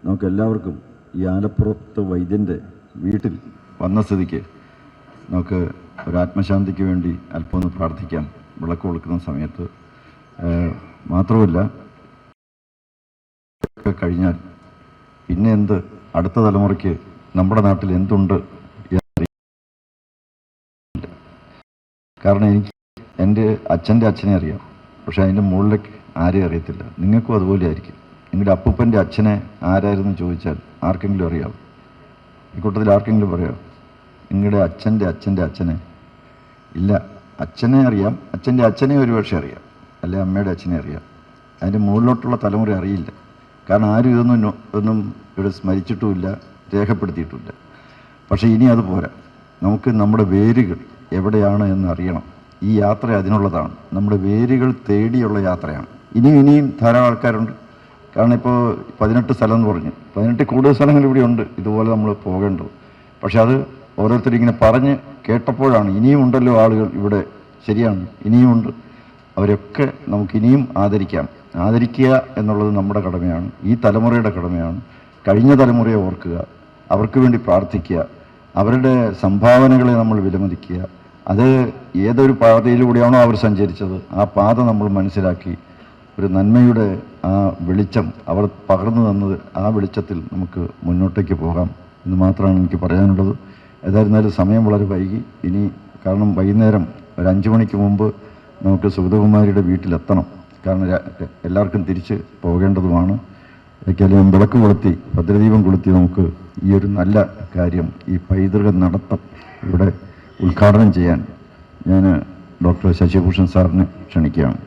നമുക്കെല്ലാവർക്കും ഈ ആലപ്പുറത്ത് വൈദ്യൻ്റെ വീട്ടിൽ വന്ന സ്ഥിതിക്ക് നമുക്ക് ഒരു ആത്മശാന്തിക്ക് വേണ്ടി അല്പം ഒന്ന് പ്രാർത്ഥിക്കാം വിളക്ക് കൊടുക്കുന്ന സമയത്ത്. മാത്രമല്ല കഴിഞ്ഞാൽ പിന്നെ എന്ത്, അടുത്ത തലമുറയ്ക്ക് നമ്മുടെ നാട്ടിൽ എന്തുണ്ട് കാരണം എനിക്ക് എൻ്റെ അച്ഛൻ്റെ അച്ഛനെ അറിയാം, പക്ഷെ അതിൻ്റെ മുകളിലേക്ക് ആരെയും അറിയത്തില്ല. നിങ്ങൾക്കും അതുപോലെ ആയിരിക്കും. നിങ്ങളുടെ അപ്പൂപ്പൻ്റെ അച്ഛനെ ആരായിരുന്നു ചോദിച്ചാൽ ആർക്കെങ്കിലും അറിയാം? ഈ കൂട്ടത്തിൽ ആർക്കെങ്കിലും പറയാം നിങ്ങളുടെ അച്ഛൻ്റെ അച്ഛൻ്റെ അച്ഛനെ? ഇല്ല. അച്ഛനെ അറിയാം, അച്ഛൻ്റെ അച്ഛനെ ഒരുപക്ഷെ അറിയാം, അല്ലെ അമ്മയുടെ അച്ഛനെ അറിയാം. അതിൻ്റെ മുകളിലോട്ടുള്ള തലമുറ അറിയില്ല. കാരണം ആരും ഒന്നും ഇവിടെ സ്മരിച്ചിട്ടുമില്ല, രേഖപ്പെടുത്തിയിട്ടുമില്ല. പക്ഷേ ഇനി അത് പോരാ. നമുക്ക് നമ്മുടെ വേരുകൾ എവിടെയാണ് എന്ന് അറിയണം. ഈ യാത്ര അതിനുള്ളതാണ്. നമ്മുടെ വേരുകൾ തേടിയുള്ള യാത്രയാണ്. ഇനിയും ധാരാളം ആൾക്കാരുണ്ട്. കാരണം ഇപ്പോൾ 18 സ്ഥലം എന്ന് പറഞ്ഞു, 18 കൂടുതൽ സ്ഥലങ്ങൾ ഇവിടെ ഉണ്ട് ഇതുപോലെ നമ്മൾ പോകേണ്ടത്. പക്ഷെ അത് ഓരോരുത്തരും ഇങ്ങനെ പറഞ്ഞ് കേട്ടപ്പോഴാണ് ഇനിയും ഉണ്ടല്ലോ ആളുകൾ ഇവിടെ. ശരിയാണ്, ഇനിയുമുണ്ട്. അവരൊക്കെ നമുക്ക് ഇനിയും ആദരിക്കുക എന്നുള്ളത് നമ്മുടെ കടമയാണ്, ഈ തലമുറയുടെ കടമയാണ്. കഴിഞ്ഞ തലമുറയെ ഓർക്കുക, അവർക്ക് വേണ്ടി പ്രാർത്ഥിക്കുക, അവരുടെ സംഭാവനകളെ നമ്മൾ വിലമതിക്കുക. അത് ഏതൊരു പാതയിലൂടെയാണോ അവർ സഞ്ചരിച്ചത് ആ പാത നമ്മൾ മനസ്സിലാക്കി ഒരു നന്മയുടെ ആ വെളിച്ചം അവർ പകർന്നു തന്നത്, ആ വെളിച്ചത്തിൽ നമുക്ക് മുന്നോട്ടേക്ക് പോകാം എന്ന് മാത്രമാണ് എനിക്ക് പറയാനുള്ളത്. ഏതായിരുന്നാലും സമയം വളരെ വൈകി. ഇനി കാരണം വൈകുന്നേരം ഒരു 5 മണിക്ക് മുമ്പ് നമുക്ക് സുഗതകുമാരിയുടെ വീട്ടിലെത്തണം. കാരണം എല്ലാവർക്കും തിരിച്ച് പോകേണ്ടതുമാണ്. ഏതായാലും വിളക്ക് കൊളുത്തി ഭദ്രദീപം കൊളുത്തി നമുക്ക് ഈ ഒരു നല്ല കാര്യം, ഈ പൈതൃക നടത്തം ഇവിടെ ഉദ്ഘാടനം ചെയ്യാൻ ഞാൻ ഡോക്ടർ ശശിഭൂഷൺ സാറിനെ ക്ഷണിക്കുകയാണ്.